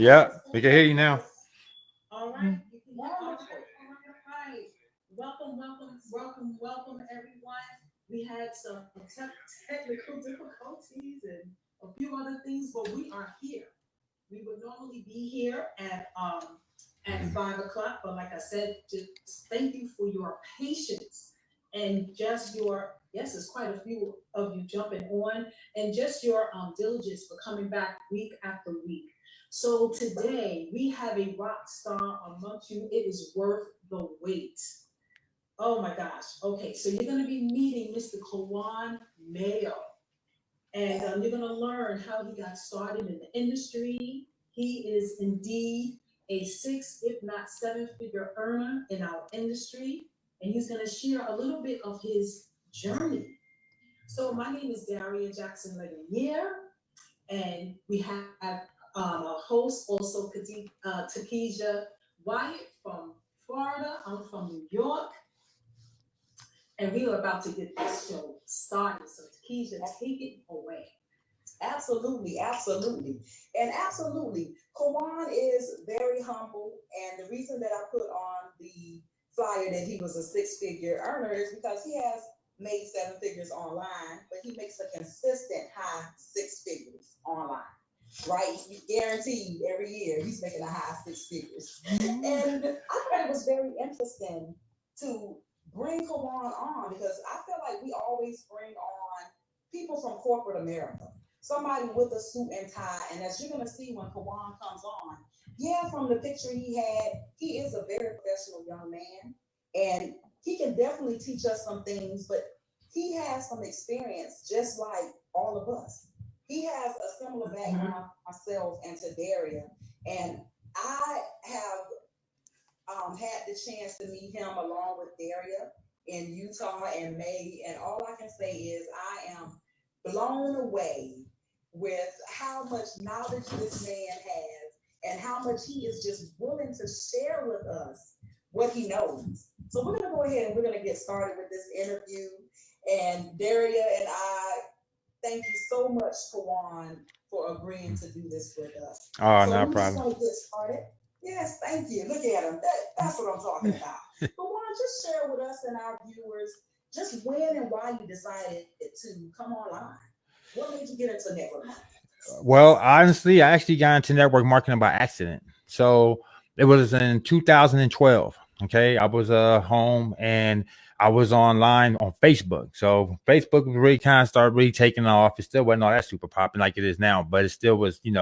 Yeah, we can hear you now. All right. All right. Welcome, everyone. We had some technical difficulties and a few other things, but we are here. We would normally be here at 5 o'clock, but like I said, just thank you for your patience and just your yes, there's quite a few of you jumping on and just your diligence for coming back week after week. So today we have a rock star amongst you. It is worth the wait. Oh my gosh. Okay, so you're going to be meeting Mr. Caujuan Mayo, and you're going to learn how he got started in the industry. He is indeed a six, if not seven-figure earner in our industry, and he's going to share a little bit of his journey. So my name is Daria Jackson Legonier, and we have a host also, Takesha Wyatt from Florida. I'm from New York, and we are about to get this show started. So Takesha, take it away. Absolutely, absolutely. And absolutely, Kawan is very humble. And the reason that I put on the flyer that he was a six-figure earner is because he has made seven figures online, but he makes a consistent high six figures online. Right? Guaranteed every year he's making a high six figures. And I thought it was very interesting to bring Kawan on because I feel like we always bring on people from corporate America, somebody with a suit and tie. And as you're going to see when Kawan comes on, yeah, from the picture he had, he is a very professional young man. And he can definitely teach us some things, but he has some experience just like all of us. He has a similar background myself and to Daria. And I have had the chance to meet him along with Daria in Utah and May. And all I can say is I am blown away with how much knowledge this man has and how much he is just willing to share with us what he knows. So we're going to go ahead and we're going to get started with this interview. And Daria and I thank you so much, Kawan, for agreeing to do this with us. Oh, So no we just problem. want to get started. Yes, thank you. Look at him. That's what I'm talking about. Kawan, just share with us and our viewers just when and why you decided to come online. What made you get into network marketing? Well, honestly, I actually got into network marketing by accident. So it was in 2012. Okay, I was home and I was online on Facebook. So Facebook was really kind of started really taking off. It still wasn't all that super popping like it is now, but it still was. It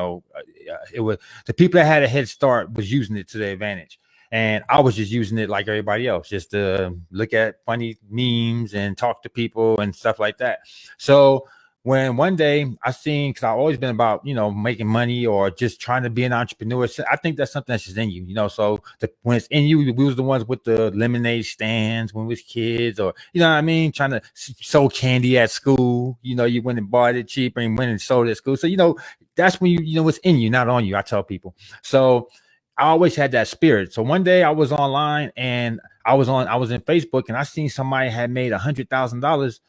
was the people that had a head start was using it to their advantage. And I was just using it like everybody else, just to look at funny memes and talk to people and stuff like that. So when one day I seen, because I've always been about, making money or just trying to be an entrepreneur. So I think that's something that's just in you, So when it's in you, we was the ones with the lemonade stands when we was kids, or, you know what I mean? Trying to sell candy at school, you went and bought it cheap and went and sold it at school. So, that's when you know what's in you, not on you. I tell people. So I always had that spirit. So one day I was online and I was in Facebook and I seen somebody had made $100,000.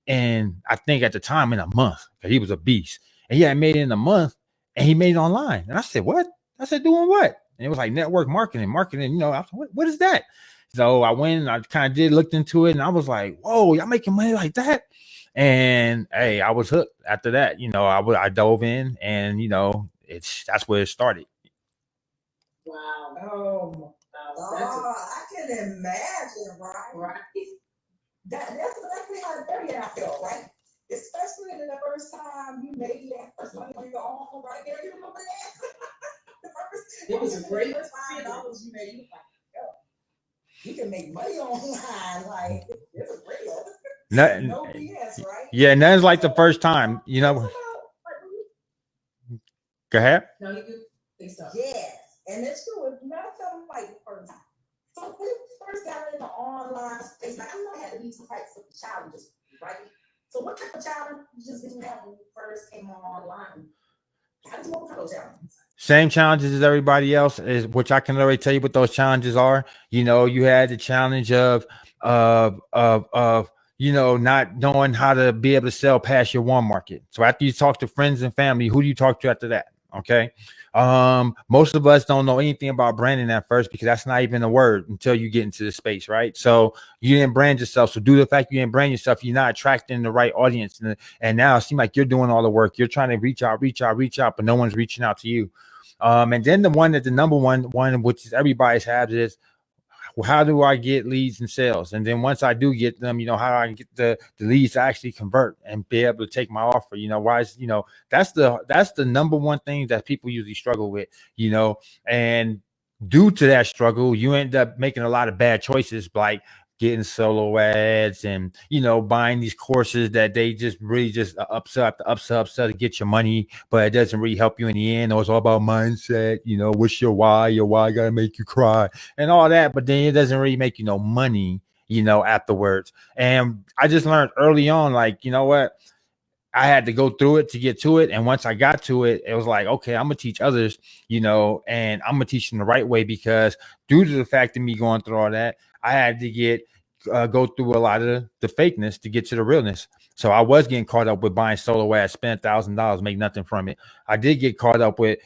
And I think at the time in a month, because he was a beast. And he had made it in a month and he made it online. And I said, what? I said, doing what? And it was like network marketing. I was like, what is that? So I went and I kind of looked into it and I was like, whoa, y'all making money like that? And hey, I was hooked after that. I dove in and, that's where it started. Wow. Oh, I can imagine, right? Right. That's exactly how Daria I felt, right? Especially in the first time you made that first money on your own, right there. You remember that? It was a great $5 you made. You was like, yo, you can make money online. Like, it's a great. No BS, right? Yeah, nothing's like the first time, Go ahead. No, you do. Yes, and it's true. It's not something like the first time. So when you first got in the online space, I know I had to be some types of challenges, right? So what type of challenges did you have when you first came online? How did you overcome those challenges? Same challenges as everybody else, which I can already tell you what those challenges are. You had the challenge of not knowing how to be able to sell past your one market. So after you talk to friends and family, who do you talk to after that? Okay. Most of us don't know anything about branding at first because that's not even a word until you get into the space, right? So you didn't brand yourself. So due to the fact you didn't brand yourself, you're not attracting the right audience. And now it seems like you're doing all the work. You're trying to reach out, but no one's reaching out to you. And then the number one, which is everybody's has is, well, how do I get leads and sales? And then once I do get them, how do I get the leads to actually convert and be able to take my offer? Why is, that's the number one thing that people usually struggle with, and due to that struggle, you end up making a lot of bad choices, like getting solo ads and buying these courses that they just really just upsell to get your money, but it doesn't really help you in the end. Or it's all about mindset, what's your why gotta make you cry and all that, but then it doesn't really make you no money afterwards. And I just learned early on, like, what, I had to go through it to get to it. And once I got to it, it was like, okay, I'm going to teach others, and I'm going to teach them the right way, because due to the fact of me going through all that, I had to go through a lot of the fakeness to get to the realness. So I was getting caught up with buying solo ads, spend $1,000, make nothing from it. I did get caught up with,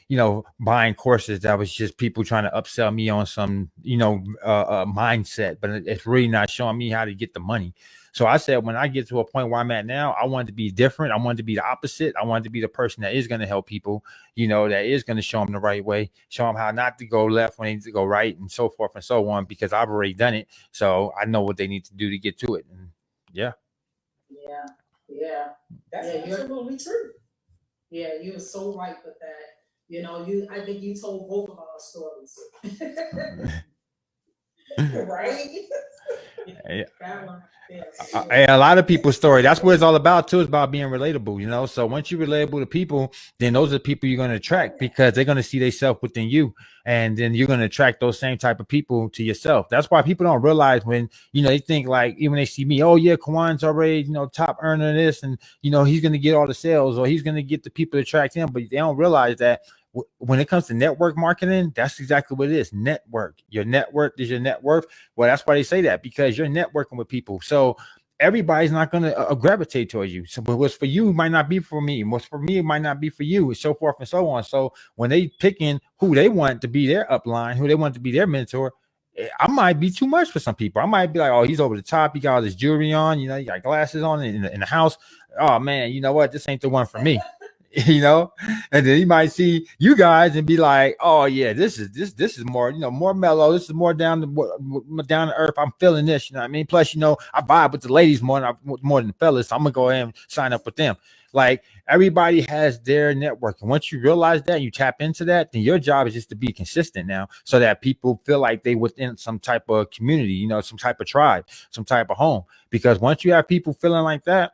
buying courses that was just people trying to upsell me on some, mindset, but it's really not showing me how to get the money. So I said, when I get to a point where I'm at now, I want to be different. I want to be the opposite. I want to be the person that is going to help people, that is going to show them the right way, show them how not to go left when they need to go right, and so forth and so on, because I've already done it. So I know what they need to do to get to it. And yeah. That's absolutely true. Yeah, you were so right with that. I think you told both of our stories. Right? A lot of people's story. That's what it's all about too. It's about being relatable, So once you're relatable to people, then those are the people you're going to attract, because they're going to see themselves within you, and then you're going to attract those same type of people to yourself. That's why people don't realize when they think, like, even they see me, oh yeah, Caujuan's already top earner this, and he's going to get all the sales, or he's going to get the people to attract him, but they don't realize that when it comes to network marketing, that's exactly what it is. Network. Your net worth is your net worth. Well, that's why they say that, because you're networking with people. So everybody's not going to gravitate towards you. So what's for you might not be for me. What's for me might not be for you, and so forth and so on. So when they picking who they want to be their upline, who they want to be their mentor, I might be too much for some people. I might be like, oh, he's over the top. He got all this jewelry on. He got glasses on in the house. Oh man, you know what? This ain't the one for me. And then he might see you guys and be like, oh yeah, this is more, more mellow. This is more down to earth. I'm feeling this, what I mean? Plus, I vibe with the ladies more than the fellas. So I'm gonna go ahead and sign up with them. Like, everybody has their network. And once you realize that, you tap into that, then your job is just to be consistent now, so that people feel like they within some type of community, some type of tribe, some type of home. Because once you have people feeling like that,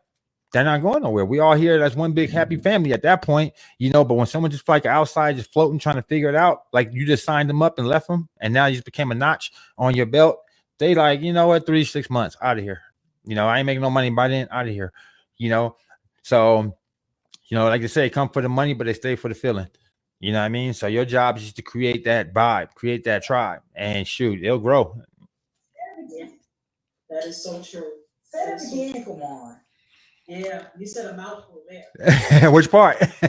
they're not going nowhere. We all here as one big happy family at that point, but when someone just like outside, just floating, trying to figure it out, like you just signed them up and left them, and now you just became a notch on your belt, they like, 3-6 months out of here. I ain't making no money by then, out of here. So, like I say, come for the money, but they stay for the feeling. You know what I mean? So your job is just to create that vibe, create that tribe, and shoot, it'll grow. That is so true. Say it again, come on. Yeah, you said a mouthful there. Which part? Come for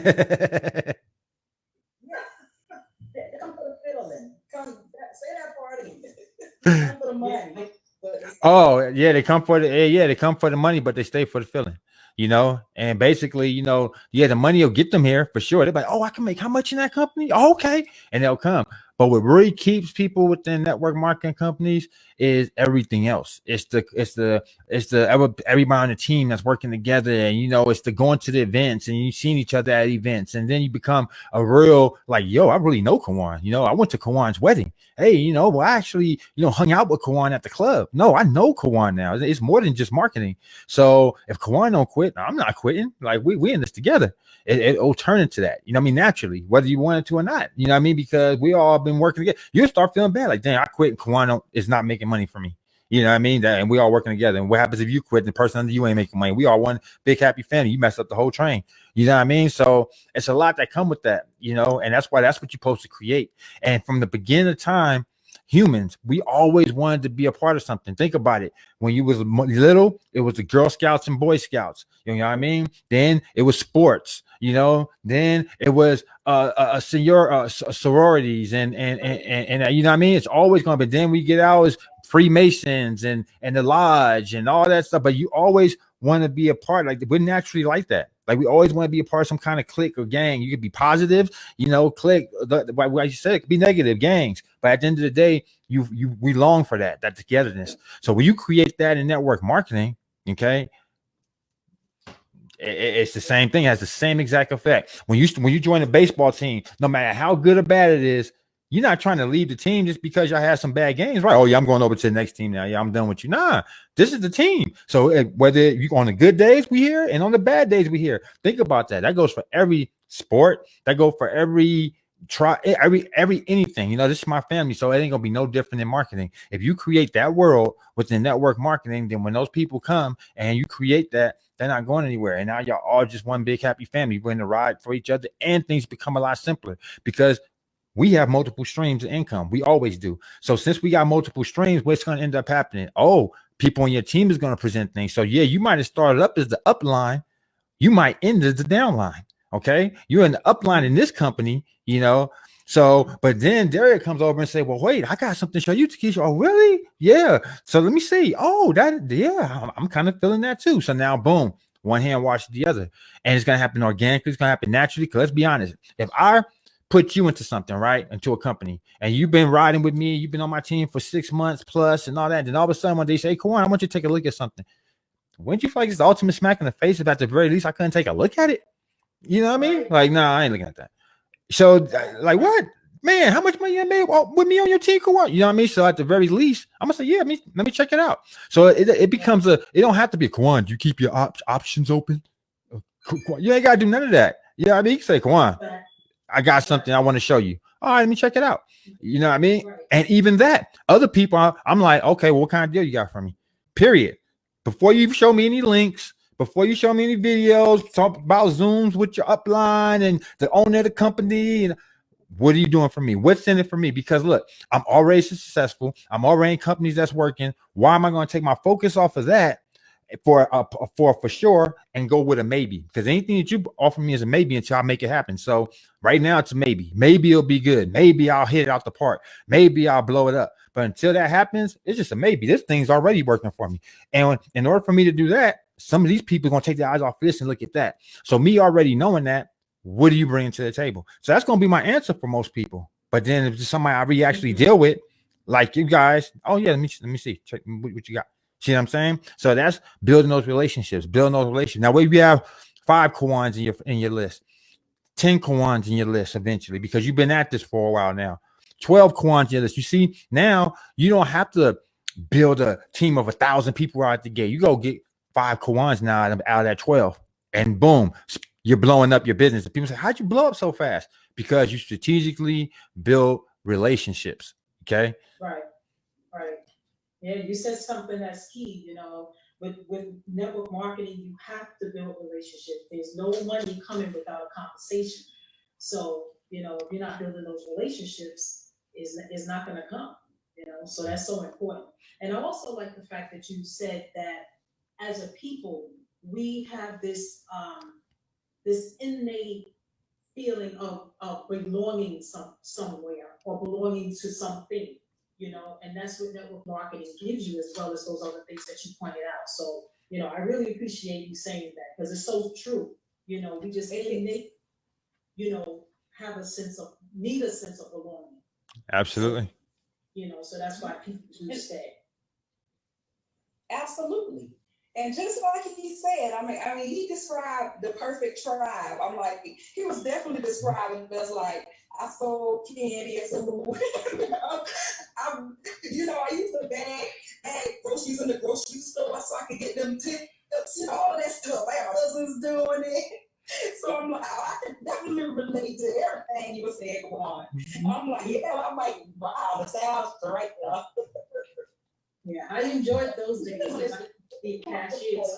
the feeling. Say that part again. Come for the money. Oh yeah, they come for the money, but they stay for the feeling. And basically, the money will get them here for sure. They're like, oh, I can make how much in that company? Oh, okay, and they'll come. But what really keeps people within network marketing companies is everything else. It's the everybody on the team that's working together, and it's the going to the events and you seeing each other at events, and then you become a real, like, yo, I really know Caujuan. I went to Caujuan's wedding. Hey, well, I actually hung out with Caujuan at the club. No, I know Caujuan now. It's more than just marketing. So if Caujuan don't quit, I'm not quitting. Like, we in this together. It'll turn into that, naturally, whether you want it to or not, because we all been working together. You'll start feeling bad, like, dang, I quit and Caujuan is not making money for me. And we all working together. And what happens if you quit and the person under you ain't making money? We all one big happy family. You mess up the whole train. You know what I mean? So it's a lot that come with that, and that's what you're supposed to create. And from the beginning of time, humans, we always wanted to be a part of something. Think about it. When you was little, it was the Girl Scouts and Boy Scouts. You know what I mean? Then it was sports. Then it was sororities and you know what I mean. It's always going to be. Then we get out as Freemasons and the lodge and all that stuff. But you always want to be a part. Like we're naturally like that. Like we always want to be a part of some kind of clique or gang. You could be positive, you know, clique. Like you said, it could be negative gangs. But at the end of the day, we long for that togetherness. So when you create that in network marketing, okay, it's the same thing. It has the same exact effect. When you join a baseball team, no matter how good or bad it is, you're not trying to leave the team just because y'all had some bad games, right? Oh yeah, I'm going over to the next team now. Yeah, I'm done with you. Nah, this is the team. So whether you on the good days we here and on the bad days we here, think about that. That goes for every sport. That goes for every anything. You know, this is my family, so it ain't gonna be no different in marketing. If you create that world within network marketing, then when those people come and you create that, they're not going anywhere. And now y'all all just one big happy family. We're in the ride for each other, and things become a lot simpler because we have multiple streams of income. We always do. So since we got multiple streams, what's going to end up happening? Oh, people on your team is going to present things. So yeah, you might have started up as the upline. You might end as the downline. Okay. You're in the upline in this company, you know. So, but then Daria comes over and say, well, wait, I got something to show you, Takesha. Oh, really? Yeah. So let me see. Oh, I'm kind of feeling that too. So now, boom, one hand washes the other. And it's going to happen organically. It's going to happen naturally. Because let's be honest, if I put you into something, right, into a company, and you've been riding with me, you've been on my team for 6 months plus and all that, then all of a sudden when they say, Caujuan, I want you to take a look at something. Wouldn't you feel like it's the ultimate smack in the face if at the very least I couldn't take a look at it? You know what I mean? Like, no, I ain't looking at that. So, like, what? Man, how much money you made with me on your team? Caujuan? You know what I mean? So at the very least, I'm gonna say, yeah, let me check it out. So it becomes it don't have to be, Caujuan, do you keep your options open? You ain't gotta do none of that. You know what I mean? You can say, Caujuan, I got something I want to show you. All right, let me check it out. You know what I mean? And even that, other people, I'm like, okay, well, what kind of deal you got for me? Period. Before you show me any links, before you show me any videos, talk about Zooms with your upline and the owner of the company, and what are you doing for me? What's in it for me? Because look, I'm already successful. I'm already in companies that's working. Why am I going to take my focus off of that for sure and go with a maybe? Because anything that you offer me is a maybe until I make it happen. So right now it's a maybe. Maybe it'll be good. Maybe I'll hit it out the park. Maybe I'll blow it up. But until that happens, it's just a maybe. This thing's already working for me. And in order for me to do that, some of these people are going to take their eyes off this and look at that. So me already knowing that, what do you bring to the table? So that's going to be my answer for most people. But then if it's somebody I actually deal with, like you guys, oh yeah, let me see. Check what you got. See what I'm saying? So that's building those relationships, Now, maybe you have 5 Caujuans in your list, 10 Caujuans in your list eventually, because you've been at this for a while now. 12 Caujuans in your list. You see, now you don't have to build a team of 1,000 people out the gate. You go get 5 Caujuans now out of that 12, and boom, you're blowing up your business. And people say, how'd you blow up so fast? Because you strategically build relationships. Okay. Right. Yeah, you said something that's key, you know, with network marketing, you have to build relationships. There's no money coming without a conversation. So, you know, if you're not building those relationships, is not going to come, you know, so that's so important. And I also like the fact that you said that as a people, we have this innate feeling of belonging somewhere or belonging to something, you know, and that's what network marketing gives you, as well as those other things that you pointed out. So, you know, I really appreciate you saying that, because it's so true. You know, we just innate, you know, need a sense of belonging. Absolutely. So, you know, so that's why people do stay. Absolutely. And just like he said, I mean, he described the perfect tribe. I'm like, he was definitely describing us like, I sold candy and food. I used to bag groceries in the grocery store so I could get them tips and all that stuff. My cousin's doing it. So I'm like, I can definitely relate to everything you were saying, Caujuan. I'm like, yeah, I'm like, wow, the sounds right now. Yeah, I enjoyed those days. The cashiers.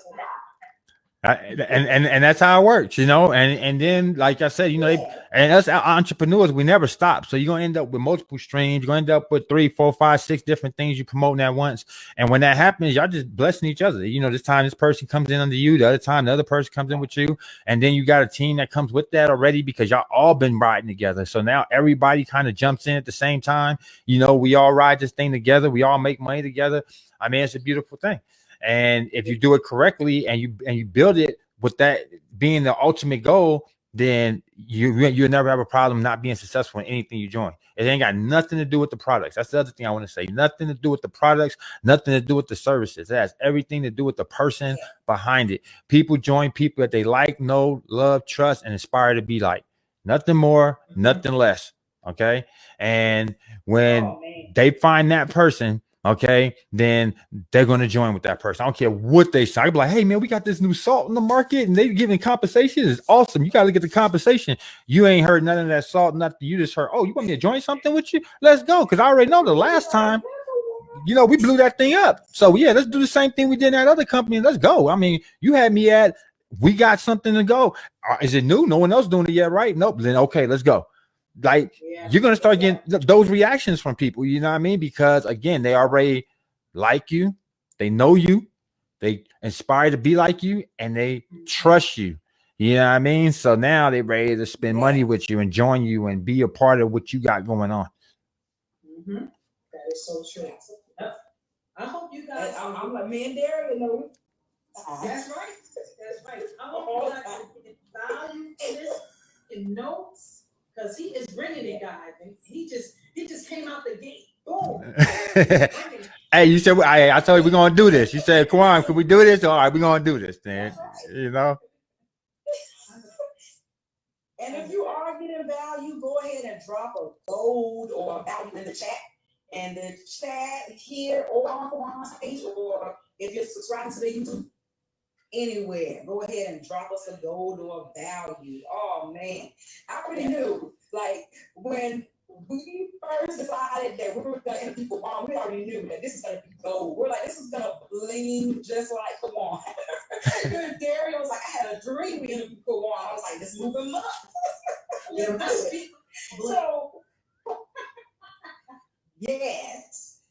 And that's how it works, you know. And then, like I said, you know, and us entrepreneurs, we never stop. So you're gonna end up with multiple streams. You're gonna end up with 3, 4, 5, 6 different things you promoting at once. And when that happens, y'all just blessing each other. You know, this time this person comes in under you, the other time the other person comes in with you, and then you got a team that comes with that already because y'all all been riding together. So now everybody kind of jumps in at the same time. You know, we all ride this thing together. We all make money together. I mean, it's a beautiful thing. And if you do it correctly and you build it with that being the ultimate goal, then you'll never have a problem not being successful in anything you join. It ain't got nothing to do with the products. That's the other thing I want to say. Nothing to do with the products, nothing to do with the services. It has everything to do with the person behind it. People join people that they like, know, love, trust, and inspire to be like. Nothing more, nothing less. Okay. And when they find that person, okay, then they're going to join with that person. I don't care what they say. I'll be like, hey, man, we got this new salt in the market and they giving compensation. It's awesome. You got to get the compensation. You ain't heard none of that salt, nothing. You just heard, oh, you want me to join something with you? Let's go. Because I already know the last time, you know, we blew that thing up. So, yeah, let's do the same thing we did in that other company. Let's go. I mean, you had me at, we got something to go. Is it new? No one else doing it yet, right? Nope. Then, okay, let's go. Like you're going to start getting those reactions from people, you know what I mean? Because again, they already like you, they know you, they inspire to be like you, and they trust you. You know what I mean? So now they're ready to spend money with you and join you and be a part of what you got going on. Mm-hmm. That is so true. I hope you guys. I'm like, me and Daria, you know. That's right. That's right. I hope you guys get value in this in notes. Because he is bringing it, guys. And he just came out the gate. Boom. Hey, you said I told you we're gonna do this. You said, Caujuan, can we do this? All right, we're gonna do this, then. You know. And if you are getting value, go ahead and drop a gold or a value in the chat. And the chat here or on Caujuan's page, or if you're subscribing to the YouTube, anywhere, go ahead and drop us a gold or a value. Oh man, I already knew. Like when we first decided that we were gonna interview Caujuan, we already knew that this is gonna be gold. We're like, this is gonna bling just like Caujuan. Daria was like, I had a dream we interviewed Caujuan. I was like, this moving up. So yes.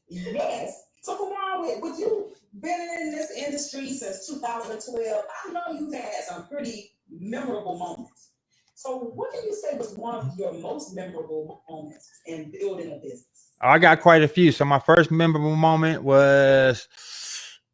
So Caujuan, would you been in this industry since 2012? I know you've had some pretty memorable moments. So what can you say was one of your most memorable moments in building a business? I got quite a few. So my first memorable moment was,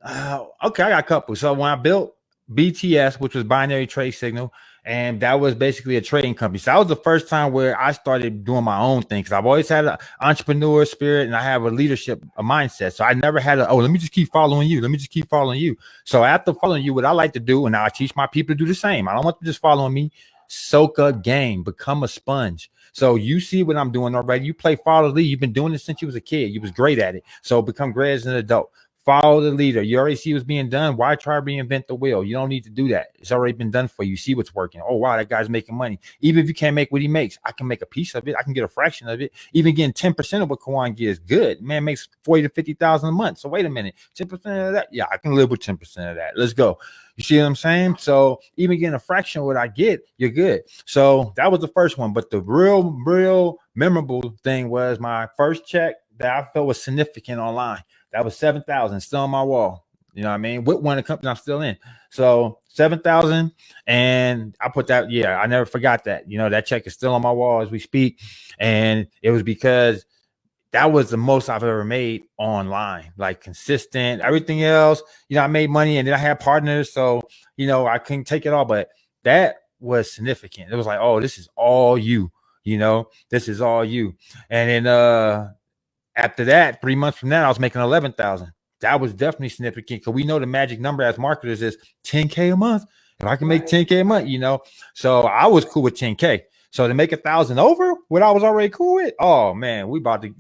okay, I got a couple. So when I built BTS, which was Binary Trade Signal, and that was basically a trading company. So that was the first time where I started doing my own thing, because I've always had an entrepreneur spirit and I have a leadership mindset. So I never had let me just keep following you. Let me just keep following you. So after following you, what I like to do, and I teach my people to do the same. I don't want them just following me. Soak up game, become a sponge. So you see what I'm doing already. You play follow the lead. You've been doing this since you was a kid. You was great at it. So become great as an adult. Follow the leader. You already see what's being done. Why try to reinvent the wheel? You don't need to do that. It's already been done for you. You see what's working. Oh, wow, that guy's making money. Even if you can't make what he makes, I can make a piece of it. I can get a fraction of it. Even getting 10% of what Caujuan gets good. Man makes 40 to 50,000 a month. So wait a minute, 10% of that? Yeah, I can live with 10% of that. Let's go. You see what I'm saying? So even getting a fraction of what I get, you're good. So that was the first one. But the real memorable thing was my first check that I felt was significant online. That was $7,000 still on my wall. You know what I mean? With one of the companies I'm still in. So $7,000, and I put that. Yeah, I never forgot that. You know, that check is still on my wall as we speak, and it was because that was the most I've ever made online, like consistent. Everything else, you know, I made money, and then I had partners, so you know I couldn't take it all, but that was significant. It was like, oh, this is all you. You know, this is all you. And then after that, 3 months from that, I was making 11,000. That was definitely significant, because we know the magic number as marketers is 10K a month. If I can make 10K a month, you know, so I was cool with 10K. So to make 1,000 over what I was already cool with, oh man,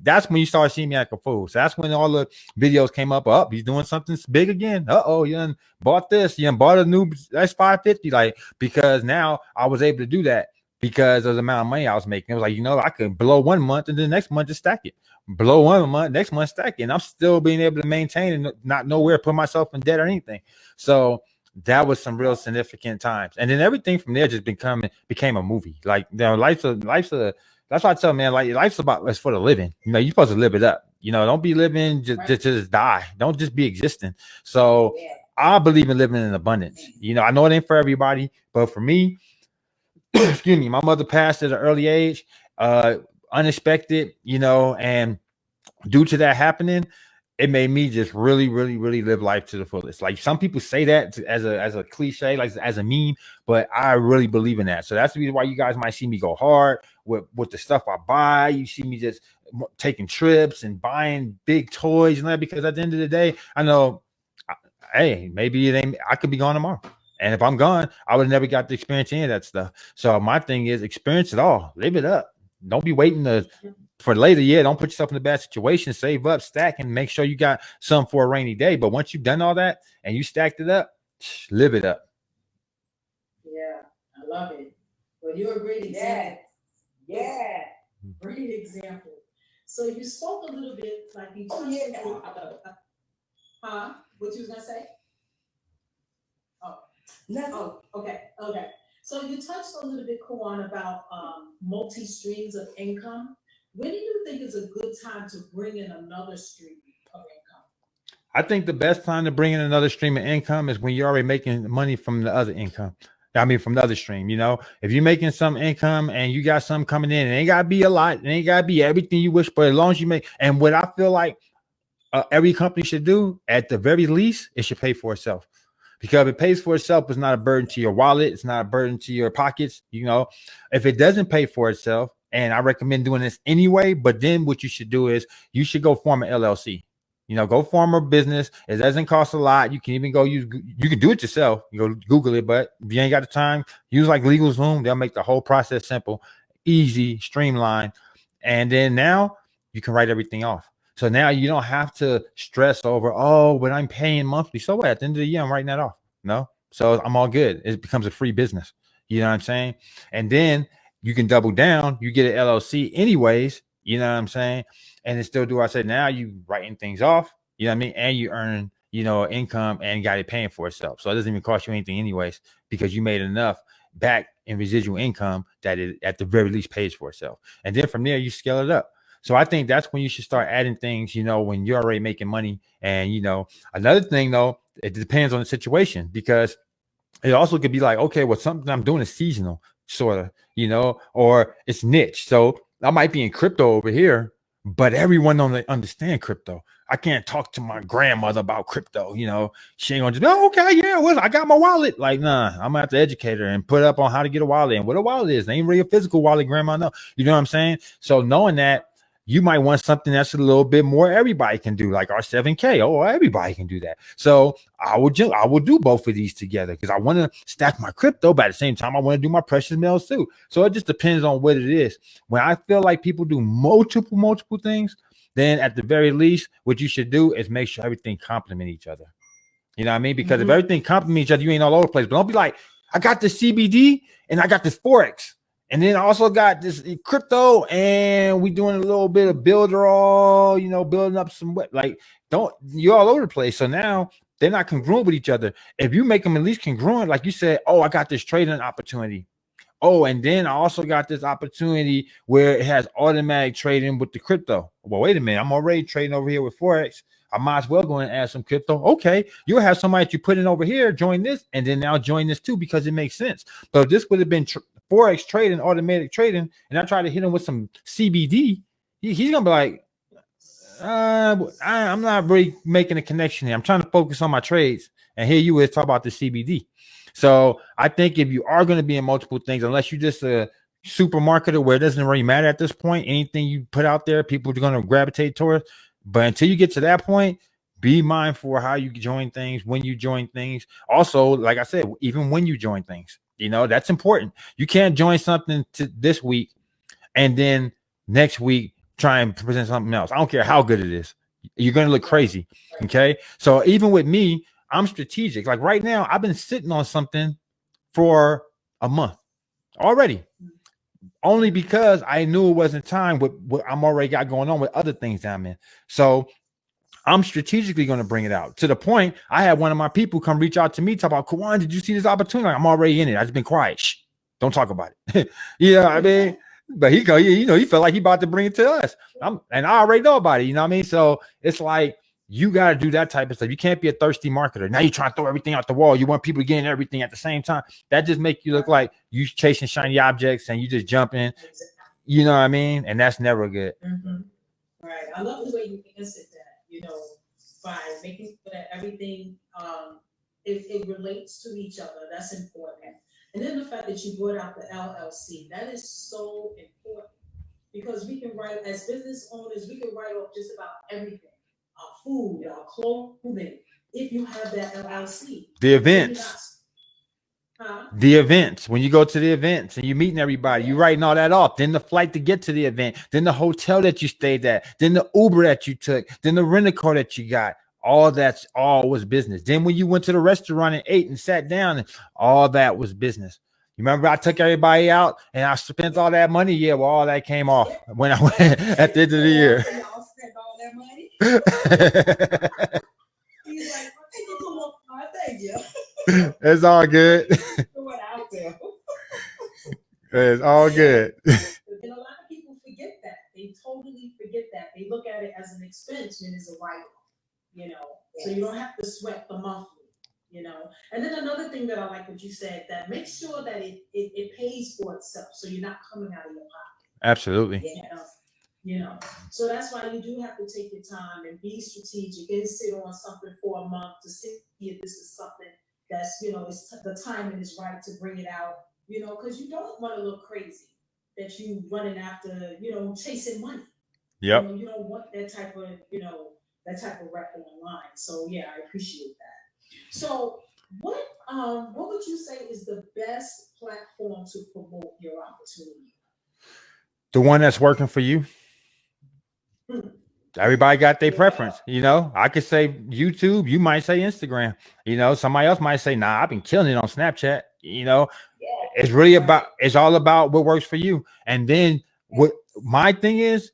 that's when you start seeing me like a fool. So that's when all the videos came up. He's doing something big again. You done bought this, you done bought a new S550, like, because now I was able to do that because of the amount of money I was making. It was like, you know, I could blow 1 month and then the next month just stack it. Blow 1 month, next month stack it. And I'm still being able to maintain and not nowhere put myself in debt or anything. So that was some real significant times. And then everything from there just became a movie. Like, you know, that's why I tell man, like life's it's for the living. You know, you're supposed to live it up. You know, don't be living just die. Don't just be existing. So I believe in living in abundance. You know, I know it ain't for everybody, but for me, excuse me, my mother passed at an early age, unexpected, you know, and due to that happening, it made me just really, really, really live life to the fullest. Like some people say that as a cliche, like as a meme, but I really believe in that. So that's the reason why you guys might see me go hard with the stuff I buy. You see me just taking trips and buying big toys and that, because at the end of the day, I know, hey, maybe it ain't. I could be gone tomorrow. And if I'm gone, I would have never got to experience any of that stuff. So my thing is experience it all, live it up. Don't be waiting for later. Yeah, don't put yourself in a bad situation. Save up, stack, and make sure you got some for a rainy day. But once you've done all that and you stacked it up, live it up. Yeah, I love it. Well, you're a great example. Yeah. Great example. So you spoke a little bit, like you touched what you was gonna say? Oh, okay. So you touched a little bit, Caujuan, about multi streams of income. When do you think is a good time to bring in another stream of income? I think the best time to bring in another stream of income is when you're already making money from the other income. I mean, from the other stream, you know, if you're making some income and you got some coming in, it ain't gotta be a lot. It ain't gotta be everything you wish, but as long as you make, and what I feel like every company should do at the very least, it should pay for itself. Because if it pays for itself, it's not a burden to your wallet. It's not a burden to your pockets. You know, if it doesn't pay for itself, and I recommend doing this anyway, but then what you should do is you should go form an LLC. You know, go form a business. It doesn't cost a lot. You can even you can do it yourself. You go Google it, but if you ain't got the time, use like LegalZoom. They'll make the whole process simple, easy, streamlined. And then now you can write everything off. So now you don't have to stress over, oh, but I'm paying monthly. So what? At the end of the year, I'm writing that off. No, so I'm all good. It becomes a free business. You know what I'm saying? And then you can double down. You get an LLC anyways. You know what I'm saying? And then still do I say now you writing things off. You know what I mean? And you earn, you know, income and got it paying for itself. So it doesn't even cost you anything anyways, because you made enough back in residual income that it at the very least pays for itself. And then from there you scale it up. So I think that's when you should start adding things, you know, when you're already making money. And, you know, another thing, though, it depends on the situation, because it also could be like, okay, well, something I'm doing is seasonal, sort of, you know, or it's niche. So I might be in crypto over here, but everyone don't understand crypto. I can't talk to my grandmother about crypto. You know, she ain't gonna just, oh, okay, yeah, well, I got my wallet. Like, nah, I'm gonna have to educate her and put up on how to get a wallet and what a wallet is. It ain't really a physical wallet, grandma. No, you know what I'm saying? So knowing that, you might want something that's a little bit more everybody can do, like our 7K. Oh, everybody can do that. So I will do both of these together because I want to stack my crypto, but at the same time, I want to do my precious metals too. So it just depends on what it is. When I feel like people do multiple things, then at the very least, what you should do is make sure everything complement each other. You know what I mean? Because if everything complements each other, you ain't all over the place. But don't be like, I got this CBD and I got this Forex. And then I also got this crypto, and we doing a little bit of builder, all, you know, building up some like, you're all over the place. So now they're not congruent with each other. If you make them at least congruent, like you said, oh, I got this trading opportunity. Oh, and then I also got this opportunity where it has automatic trading with the crypto. Well, wait a minute, I'm already trading over here with Forex. I might as well go and add some crypto. Okay, you'll have somebody that you put in over here, join this, and then now join this too, because it makes sense. But if this would have been Forex trading, automatic trading, and I try to hit him with some CBD, he's gonna be like, I'm not really making a connection here. I'm trying to focus on my trades, and here you is talk about the CBD. So I think if you are going to be in multiple things, unless you're just a supermarketer where it doesn't really matter at this point, anything you put out there, people are going to gravitate towards. But until you get to that point, be mindful of how you join things, when you join things. Also, like I said, even when you join things, you know, that's important. You can't join something this week and then next week try and present something else. I don't care how good it is. You're going to look crazy. Okay. So even with me, I'm strategic. Like right now, I've been sitting on something for a month already, only because I knew it wasn't time with what I'm already got going on with other things that I'm in. So I'm strategically going to bring it out to the point. I had one of my people come reach out to me, talk about, Caujuan, did you see this opportunity? Like, I'm already in it. I just been quiet. Shh, don't talk about it. You know what I mean? But he go, you know, he felt like he about to bring it to us. And I already know about it. You know what I mean? So it's like, you got to do that type of stuff. You can't be a thirsty marketer. Now you're trying to throw everything out the wall. You want people getting everything at the same time. That just makes you look like you chasing shiny objects and you just jumping. You know what I mean? And that's never good. Mm-hmm. Right. I love the way you answered that, you know, by making sure that everything it relates to each other. That's important. And then the fact that you brought out the LLC, that is so important because we can write, as business owners, we can write off just about everything. Our food, our clothing, if you have that LLC. The events. The events, when you go to the events and you're meeting everybody, you're writing all that off. Then the flight to get to the event, then the hotel that you stayed at, then the Uber that you took, then the rental car that you got. All that's all was business. Then when you went to the restaurant and ate and sat down, and all that was business. You remember I took everybody out and I spent all that money? Yeah, well, all that came off when I went at the end of the year. Y'all spent all that money. He's like, thank you. It's all good. Out there. It's all good. And a lot of people forget that. They totally forget that. They look at it as an expense when it's a write-off, you know. Yes. So you don't have to sweat the monthly, you know. And then another thing that I like what you said, that make sure that it pays for itself, so you're not coming out of your pocket. Absolutely. You know, so that's why you do have to take your time and be strategic and sit on something for a month to see if this is something that's, you know, the timing is right to bring it out, you know, because you don't want to look crazy that you running after, you know, chasing money. Yep. You know, you don't want that type of, you know, that type of rep online. So yeah, I appreciate that. So what would you say is the best platform to promote your opportunity? The one that's working for you. Everybody got their preference, you know. I could say YouTube, you might say Instagram, you know, somebody else might say, nah, I've been killing it on Snapchat, you know. It's really it's all about what works for you. And then what my thing is,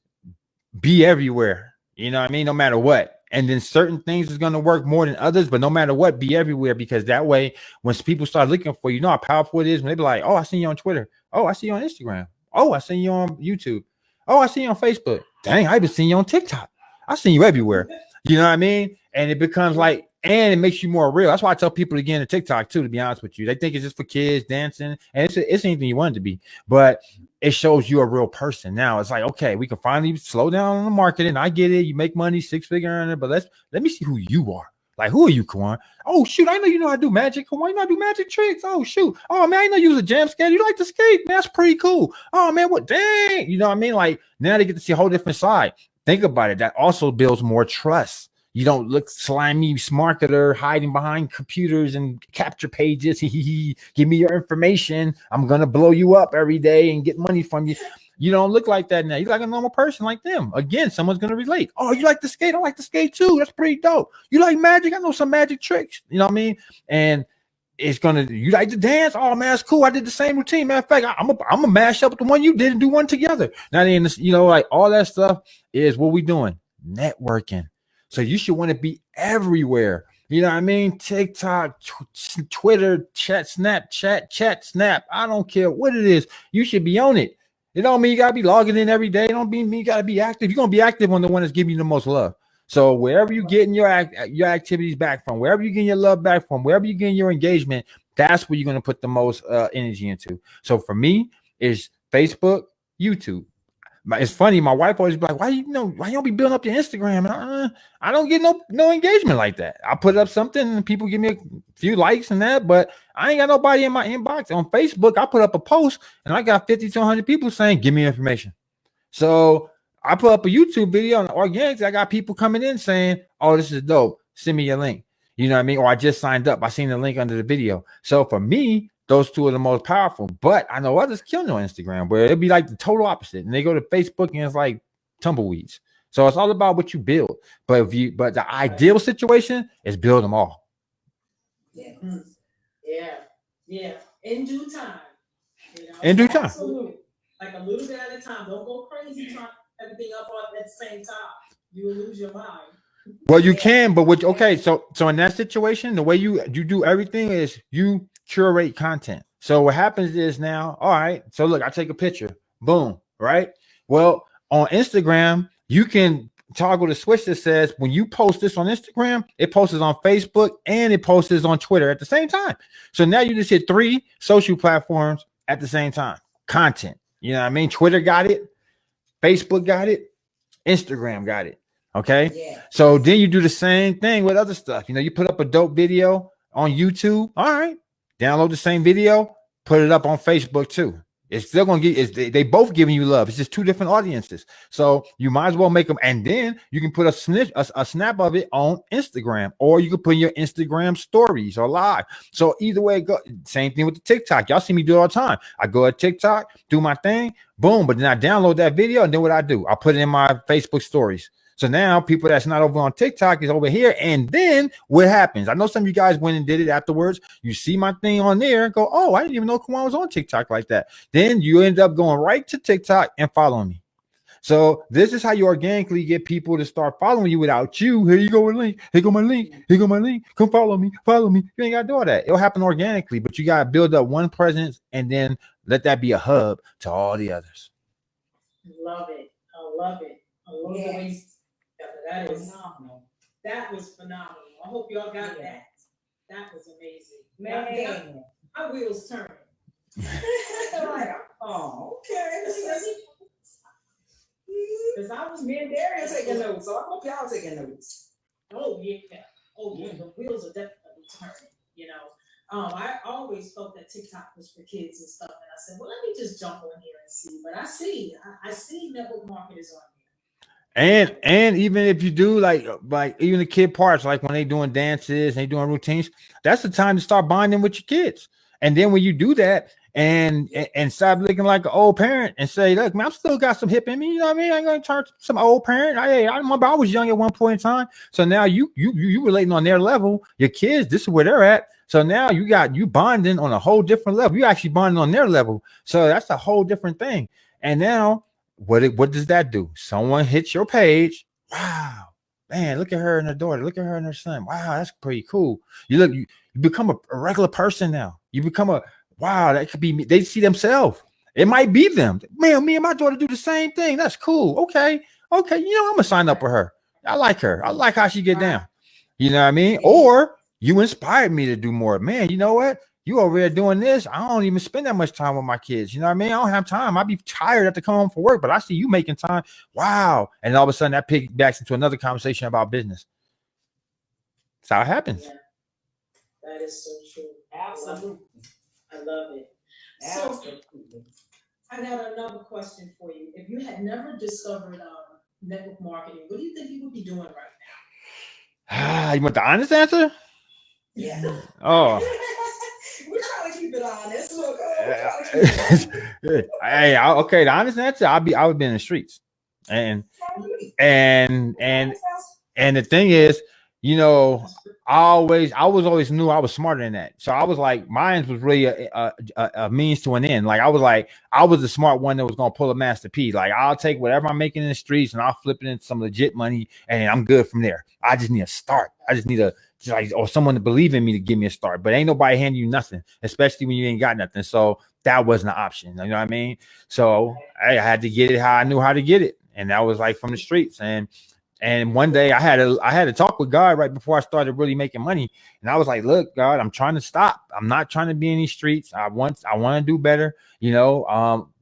be everywhere, you know what I mean, no matter what. And then certain things is going to work more than others, but no matter what, be everywhere, because that way, when people start looking for you, you know how powerful it is when they be like, oh, I see you on Twitter. Oh, I see you on Instagram. Oh, I see you on YouTube. Oh, I see you on Facebook. Dang, I even seen you on TikTok. I seen you everywhere. You know what I mean? And it becomes like, and it makes you more real. That's why I tell people to get into TikTok too, to be honest with you. They think it's just for kids dancing, and it's anything you want it to be, but it shows you a real person. Now it's like, okay, we can finally slow down on the marketing. I get it. You make money, 6-figure earner, but let me see who you are. Like, who are you, Caujuan? Oh, shoot, I know you know how to do magic. Caujuan, you know how to do magic tricks. Oh, shoot. Oh, man, I know you was a jam skater. You like to skate. Man, that's pretty cool. Oh, man, what? Dang. You know what I mean? Like, now they get to see a whole different side. Think about it. That also builds more trust. You don't look slimy marketer hiding behind computers and capture pages. Give me your information. I'm going to blow you up every day and get money from you. You don't look like that now. You're like a normal person like them. Again, someone's going to relate. Oh, you like to skate? I like to skate too. That's pretty dope. You like magic? I know some magic tricks. You know what I mean? And it's going to, you like to dance? Oh, man, that's cool. I did the same routine. Matter of fact, I'm going to mash up with the one you did and do one together. Now, you know, like all that stuff is what we doing. Networking. So you should want to be everywhere. You know what I mean? TikTok, Twitter, Snapchat, Snap. I don't care what it is. You should be on it. It don't mean you gotta be logging in every day. It don't mean you gotta be active. You're gonna be active on the one that's giving you the most love. So wherever you're getting your activities back from, wherever you're getting your love back from, wherever you're getting your engagement, that's where you're gonna put the most energy into. So for me, it's Facebook, YouTube. It's funny. My wife always be like, why you don't be building up your Instagram? I don't get no engagement like that. I put up something and people give me a few likes and that, but I ain't got nobody in my inbox. On Facebook, I put up a post and I got 50 to 100 people saying, give me information. So I put up a YouTube video on organics. I got people coming in saying, oh, this is dope. Send me your link. You know what I mean? Or I just signed up. I seen the link under the video. So for me, those two are the most powerful, but I know others killing on Instagram where it'd be like the total opposite. And they go to Facebook and it's like tumbleweeds. So it's all about what you build. But the ideal situation is build them all. Yeah. In due time. You know? In due time. Absolutely. Like a little bit at a time. Don't go crazy trying everything up at the same time. You will lose your mind. Well, you can, but what? Okay, so in that situation, the way you do everything is you curate content. So what happens is now, all right. So look, I take a picture, boom, right? Well, on Instagram, you can toggle the switch that says when you post this on Instagram, it posts on Facebook and it posts on Twitter at the same time. So now you just hit 3 social platforms at the same time. Content, you know what I mean? Twitter got it, Facebook got it, Instagram got it. Okay. Yeah. So then you do the same thing with other stuff. You know, you put up a dope video on YouTube. All right. Download the same video, put it up on Facebook too. It's still gonna get they both giving you love. It's just 2 different audiences. So you might as well make them, and then you can put a snap of it on Instagram, or you can put in your Instagram stories or live. So either way, go same thing with the TikTok. Y'all see me do it all the time. I go at TikTok, do my thing, boom, but then I download that video, and then what I do, I put it in my Facebook stories. So now people that's not over on TikTok is over here. And then what happens? I know some of you guys went and did it afterwards. You see my thing on there and go, oh, I didn't even know Caujuan was on TikTok like that. Then you end up going right to TikTok and following me. So this is how you organically get people to start following you without you. Here you go with link. Here go my link. Here go my link. Come follow me. Follow me. You ain't got to do all that. It'll happen organically, but you got to build up one presence and then let that be a hub to all the others. Love it. I love it. I love the way you that is phenomenal. That was phenomenal. I hope y'all got that. That was amazing. Man. My wheels turning. Like, oh, okay. Because I was Wil.Daria taking notes, so I hope y'all taking notes. Oh yeah. The wheels are definitely turning, you know. I always felt that TikTok was for kids and stuff, and I said, well, let me just jump on here and see. But I see network marketers on here. And even if you do like even the kid parts, like when they doing dances, they doing routines, that's the time to start bonding with your kids. And then when you do that and stop looking like an old parent and say, look, man, I'm still got some hip in me. You know what I mean? I ain't gonna turn some old parent. I remember I was young at one point in time. So now you relating on their level. Your kids, this is where they're at. So now you bonding on a whole different level. You actually bonding on their level. So that's a whole different thing. And now what does that do? Someone hits your page. Wow, man, look at her and her daughter. Look at her and her son. Wow, that's pretty cool. You become a regular person now. You become wow, that could be me. They see themselves. It might be them. Man, me and my daughter do the same thing. That's cool. Okay. You know, I'm gonna sign up with her. I like her. I like how she get down. You know what I mean? Or you inspired me to do more. Man, you know what? You over there doing this. I don't even spend that much time with my kids. You know what I mean? I don't have time. I'd be tired after come home from work, but I see you making time. Wow. And all of a sudden that piggybacks into another conversation about business. That's how it happens. Yeah. That is so true. Absolutely. I love it. Absolutely. So I got another question for you. If you had never discovered network marketing, what do you think you would be doing right now? You want the honest answer? Yeah. Oh. We're trying to keep it honest. Look, okay. The honest answer, I would be in the streets, and the thing is, you know, I was always knew I was smarter than that. So I was like, mine was really a means to an end. Like I was the smart one that was gonna pull a Master P. Like I'll take whatever I'm making in the streets and I'll flip it into some legit money, and I'm good from there. I just need a start. I just need or someone to believe in me to give me a start. But ain't nobody handing you nothing, especially when you ain't got nothing. So that wasn't an option. You know what I mean? So I had to get it how I knew how to get it, and that was like from the streets. And one day I had to talk with God right before I started really making money. And I was like, look, God, I'm trying to stop. I'm not trying to be in these streets. I want to do better. You know,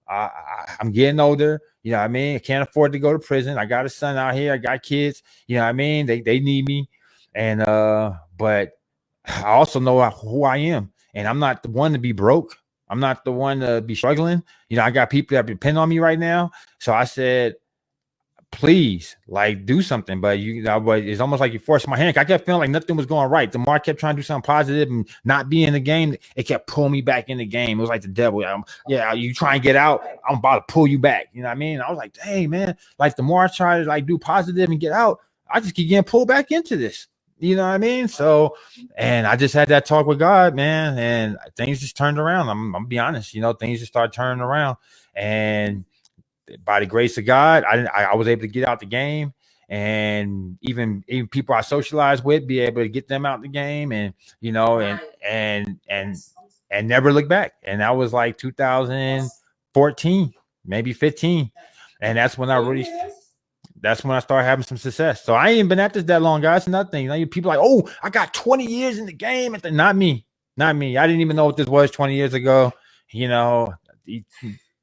I'm getting older. You know what I mean? I can't afford to go to prison. I got a son out here. I got kids. You know what I mean? They need me. And but I also know who I am. And I'm not the one to be broke. I'm not the one to be struggling. You know, I got people that depend on me right now. So I said, please, like, do something. But but it's almost like you forced my hand. I kept feeling like nothing was going right. The more I kept trying to do something positive and not be in the game, it kept pulling me back in the game. It was like the devil. You try and get out, I'm about to pull you back. You know what I mean? I was like, dang, man. Like the more I try to like do positive and get out, I just keep getting pulled back into this. You know what I mean? So, and I just had that talk with God, man, and things just turned around. I'm gonna be honest, you know, things just started turning around, and by the grace of God, I was able to get out the game, and even people I socialize with, be able to get them out the game, and and never look back. And that was like 2014, maybe 15, and that's when I started having some success. So I ain't been at this that long, guys. Nothing. People like, oh, I got 20 years in the game. Not me. I didn't even know what this was 20 years ago.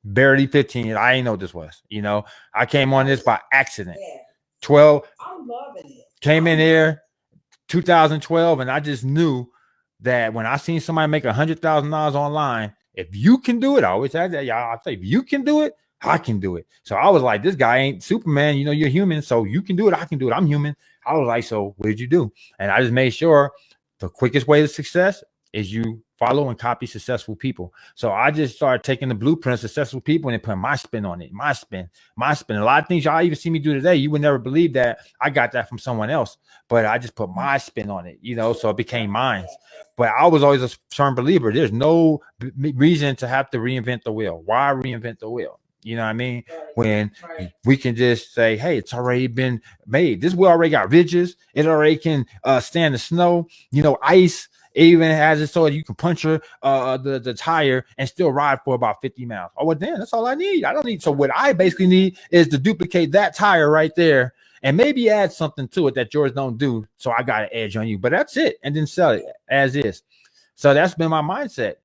Barely 15. I ain't know what this was. I came on this by accident. 12. I'm loving it. Came in here 2012, and I just knew that when I seen somebody make $100,000 online, if you can do it, I always had that. Y'all, I say, if you can do it, I can do it. So I was like, this guy ain't Superman. You're human. So you can do it. I can do it. I'm human. I was like, so what did you do? And I just made sure the quickest way to success is you follow and copy successful people. So I just started taking the blueprint of successful people and then putting my spin on it. My spin. A lot of things y'all even see me do today, you would never believe that I got that from someone else, but I just put my spin on it, so it became mine. But I was always a firm believer. There's no reason to have to reinvent the wheel. Why reinvent the wheel? You know what I mean? When we can just say, hey, it's already been made. This wheel already got ridges. It already can stand the snow, ice. It even has it so you can puncture the tire and still ride for about 50 miles. Oh, well, damn, that's all I need. I don't need. So what I basically need is to duplicate that tire right there and maybe add something to it that yours don't do. So I got an edge on you, but that's it. And then sell it as is. So that's been my mindset,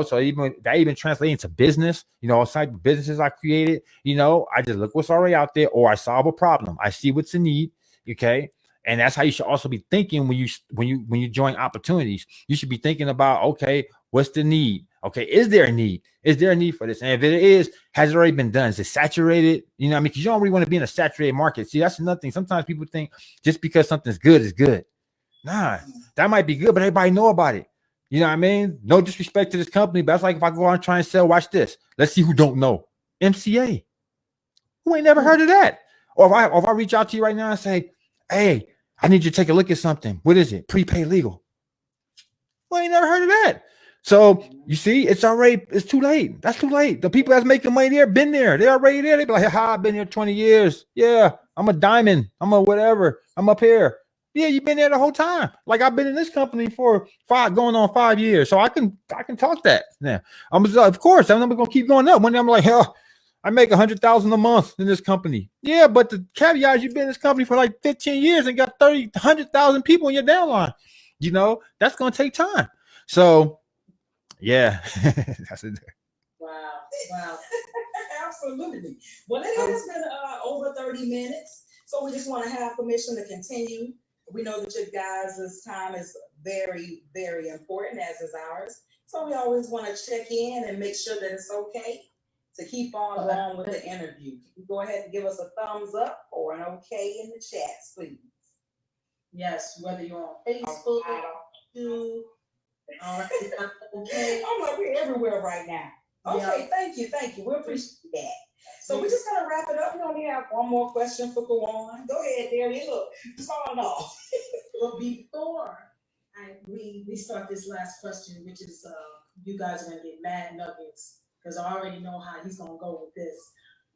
so even translating to business, it's like businesses I created, I just look what's already out there, or I solve a problem. I see what's in need. Okay. And that's how you should also be thinking when you join opportunities. You should be thinking about, okay, what's the need? Okay, is there a need? Is there a need for this? And if it is, has it already been done? Is it saturated? Because you don't really want to be in a saturated market. See, that's another thing. Sometimes people think just because something's good is good. Nah, that might be good, but everybody know about it. You know what I mean? No disrespect to this company, but that's like if I go on and try and sell, watch this. Let's see who don't know. MCA. Who ain't never heard of that? Or if I reach out to you right now and say, hey, I need you to take a look at something. What is it? Prepaid legal. Well, I ain't never heard of that. So you see, it's too late. That's too late. The people that's making money there, been there. They're already there. They be like, I've been here 20 years. Yeah, I'm a diamond. I'm a whatever. I'm up here. Yeah, you've been there the whole time. Like I've been in this company for going on 5 years. So I can talk that. Yeah. Of course, I'm gonna keep going up. One day I'm like, I make 100,000 a month in this company. Yeah, but the caveat is you've been in this company for like 15 years and got 100,000 people in your downline. That's gonna take time. So yeah, that's it. Wow. Absolutely. Well, it has been over 30 minutes. So we just want to have permission to continue. We know that your guys' time is very, very important, as is ours. So we always want to check in and make sure that it's okay to keep on along with the interview. You go ahead and give us a thumbs up or an okay in the chats, please. Yes, whether you're on Facebook, YouTube. All right. Okay. I'm like, we're everywhere right now. Okay, yeah. Thank you. We appreciate that. So we're just gonna wrap it up. We only have one more question for Caujuan. Go ahead, Daria. Look, start off. Well, before we start this last question, which is you guys are gonna get mad nuggets because I already know how he's gonna go with this.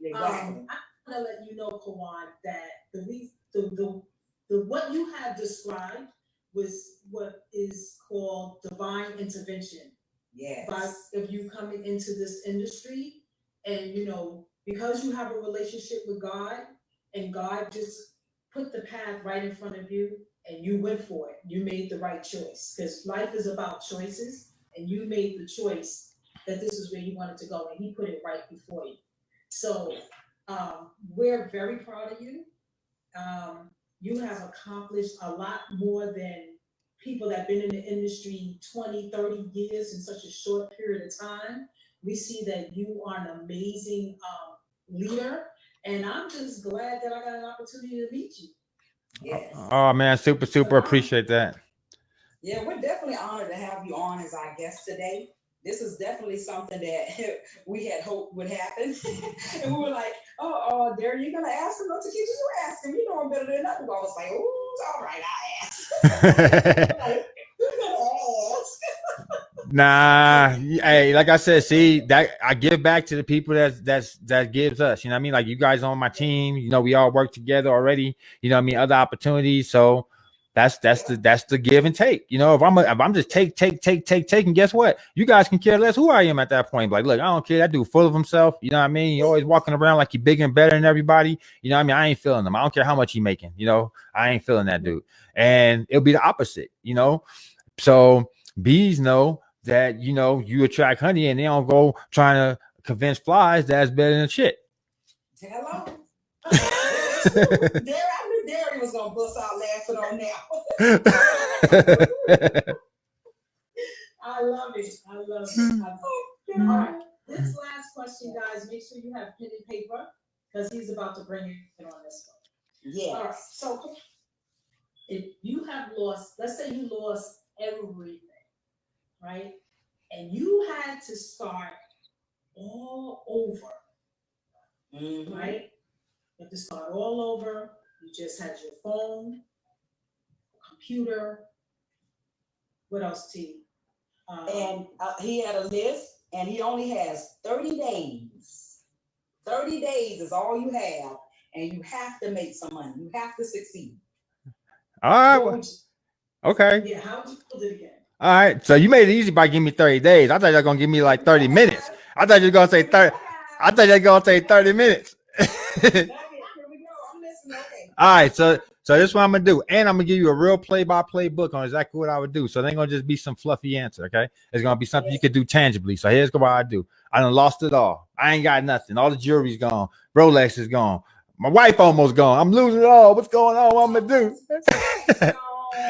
Exactly. I'm gonna let you know, Caujuan, that the what you have described was what is called divine intervention. Yes. But if you coming into this industry and because you have a relationship with God and God just put the path right in front of you and you went for it, you made the right choice, because life is about choices, and you made the choice that this is where you wanted to go, and he put it right before you. So we're very proud of you. You have accomplished a lot more than people that have been in the industry 20, 30 years in such a short period of time. We see that you are an amazing leader, and I'm just glad that I got an opportunity to meet you. Yes. Oh man, super appreciate that. Yeah, we're definitely honored to have you on as our guest today. This is definitely something that we had hoped would happen. And we were like, Daria, you're going to ask him? No, Takesha, you ask him. You know him better than us. We was like, oh, all right, I ask. Like, you're going to ask. Nah, hey, like I said, see that I give back to the people that gives us. You know what I mean? Like you guys on my team. You know, we all work together already. You know what I mean? Other opportunities. So that's the give and take. You know, if I'm just take, and guess what? You guys can care less who I am at that point. Like, look, I don't care. That dude full of himself. You know what I mean? He always walking around like he bigger and better than everybody. You know what I mean? I ain't feeling him. I don't care how much he making. You know, I ain't feeling that dude. And it'll be the opposite. You know, so bees know that you know you attract honey, and they don't go trying to convince flies that's better than shit. Hello. I knew Daria was gonna bust out laughing on that. I love it. I love it. All right. This last question, guys, make sure you have pen and paper because he's about to bring it on this one. Yes. All right. So if you have lost, let's say you lost everything, right? And you had to start all over, right? You have to start all over. You just had your phone, computer. What else, T? And he had a list, and he only has 30 days. 30 days is all you have, and you have to make some money. You have to succeed. All right. Okay. Yeah, how would you put it again? All right. So you made it easy by giving me 30 days. I thought you were gonna give me like 30 minutes. I thought you were gonna say 30. I thought you were gonna say 30 minutes. Here we go. I'm listening. Okay. All right. So this is what I'm gonna do, and I'm gonna give you a real play-by-play book on exactly what I would do. So it ain't gonna just be some fluffy answer, okay? It's gonna be something you could do tangibly. So here's what I do. I done lost it all. I ain't got nothing. All the jewelry's gone. Rolex is gone. My wife almost gone. I'm losing it all. What's going on? What I'm gonna do?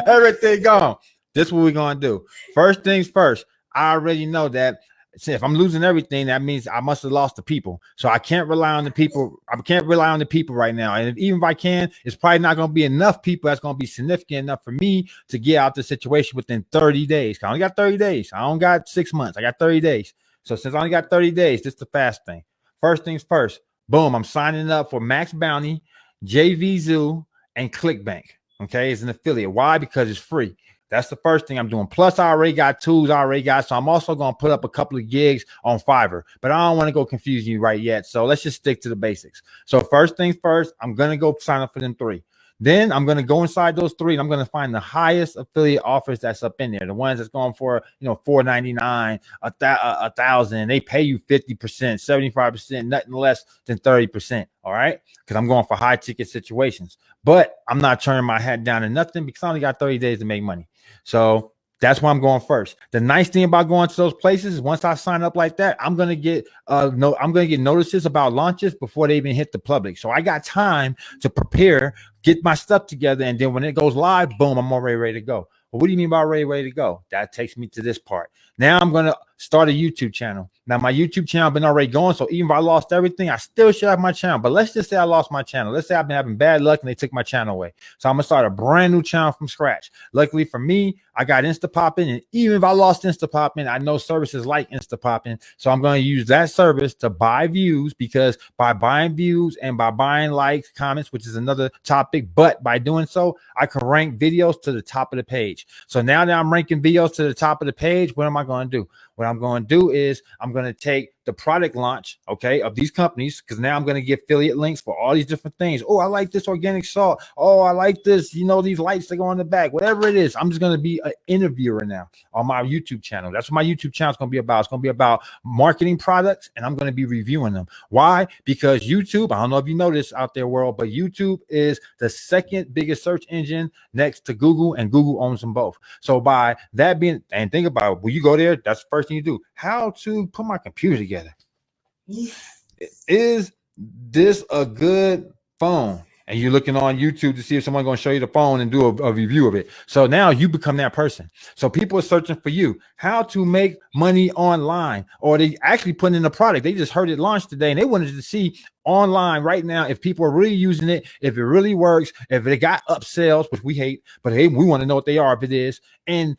Everything gone. This is what we're gonna do. First things first. I already know that if I'm losing everything, that means I must have lost the people. So I can't rely on the people. I can't rely on the people right now. And even if I can, it's probably not going to be enough people that's going to be significant enough for me to get out the situation within 30 days. I only got 30 days. I don't got 6 months. I got 30 days. So since I only got 30 days, this is the fast thing. First things first. Boom. I'm signing up for Max Bounty, JV Zoo, and ClickBank. Okay. It's an affiliate. Why? Because it's free. That's the first thing I'm doing. Plus, I already got tools. So I'm also going to put up a couple of gigs on Fiverr. But I don't want to go confuse you right yet. So let's just stick to the basics. So first things first, I'm going to go sign up for them 3. Then I'm going to go inside those 3 and I'm going to find the highest affiliate offers that's up in there. The ones that's going for, $4.99, $1,000. They pay you 50%, 75%, nothing less than 30%. All right. Because I'm going for high ticket situations. But I'm not turning my hat down to nothing because I only got 30 days to make money. So that's why I'm going first. The nice thing about going to those places is once I sign up like that, I'm gonna get notices about launches before they even hit the public. So I got time to prepare, get my stuff together, and then when it goes live, boom, I'm already ready to go. Well, what do you mean by ready to go? That takes me to this part. Now I'm gonna start a YouTube channel. Now my YouTube channel been already going, so even if I lost everything, I still should have my channel. But let's just say I lost my channel. Let's say I've been having bad luck and they took my channel away. So I'm gonna start a brand new channel from scratch. Luckily for me, I got Instapopping, and even if I lost Instapopping, I know services like Instapopping. So I'm gonna use that service to buy views, because by buying views and by buying likes, comments, which is another topic, but by doing so, I can rank videos to the top of the page. So now that I'm ranking videos to the top of the page, what am I going to do? What I'm going to do is I'm going to take the product launch, okay, of these companies, because now I'm going to get affiliate links for all these different things. Oh, I like this organic salt. Oh, I like this, these lights that go on the back, whatever it is. I'm just going to be an interviewer now on my YouTube channel. That's what my YouTube channel is going to be about. It's going to be about marketing products, and I'm going to be reviewing them. Why? Because YouTube, I don't know if you know this out there world, but YouTube is the second biggest search engine next to Google, and Google owns them both. So by that being, and think about it, when you go there, that's the first thing you do. How to put my computer together. Yes. Is this a good phone? And you're looking on YouTube to see if someone's going to show you the phone and do a review of it. So now you become that person. So people are searching for you, how to make money online, or they actually put in a product. They just heard it launched today and they wanted to see online right now if people are really using it, if it really works, if it got upsells, which we hate, but hey, we want to know what they are if it is. And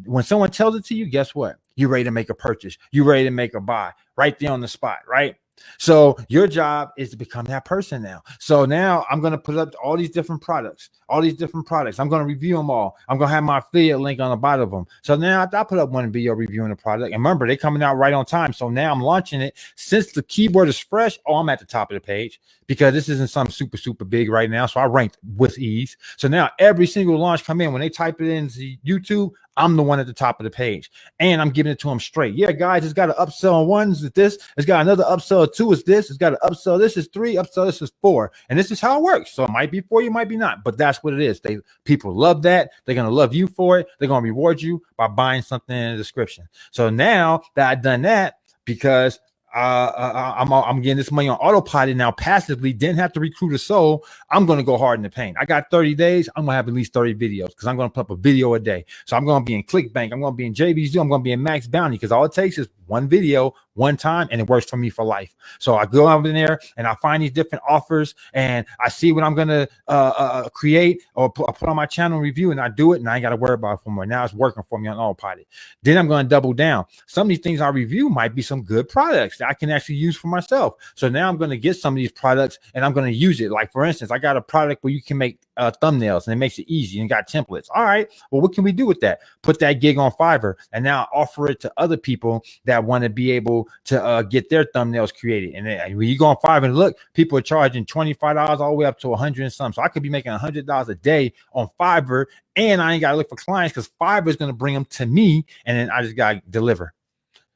when someone tells it to you, guess what? You're ready to make a purchase. You're ready to make a buy right there on the spot, right? So your job is to become that person now. So now I'm going to put up all these different products. all these different products. I'm going to review them all. I'm going to have my affiliate link on the bottom of them. So now I put up one video reviewing the product. And remember, they're coming out right on time. So now I'm launching it. Since the keyword is fresh, I'm at the top of the page because this isn't something super, super big right now. So I ranked with ease. So now every single launch come in, when they type it into YouTube, I'm the one at the top of the page, and I'm giving it to them straight. Yeah, guys, it's got an upsell on ones with this. It's got another upsell of two is this. It's got an upsell. This is 3. Upsell. This is 4. And this is how it works. So it might be 4, you might be not, but that's what it is. People love that. They're gonna love you for it. They're gonna reward you by buying something in the description. So now that I've done that, because I'm getting this money on autopilot now passively, didn't have to recruit a soul. I'm going to go hard in the paint. I got 30 days. I'm going to have at least 30 videos because I'm going to put up a video a day. So I'm going to be in ClickBank. I'm going to be in JVZoo. I'm going to be in Max Bounty because all it takes is one video, one time, and it works for me for life. So I go out in there and I find these different offers and I see what I'm going to create or put on my channel review, and I do it, and I ain't got to worry about it for more. Now it's working for me on autopilot. Then I'm going to double down. Some of these things I review might be some good products that I can actually use for myself. So now I'm going to get some of these products and I'm going to use it. Like, for instance, I got a product where you can make thumbnails and it makes it easy and got templates. All right, well, what can we do with that? Put that gig on Fiverr and now offer it to other people that want to be able to get their thumbnails created. And then when you go on Fiverr and look, people are charging $25 all the way up to 100 and some. So I could be making $100 a day on Fiverr, and I ain't got to look for clients because Fiverr is going to bring them to me, and then I just got to deliver.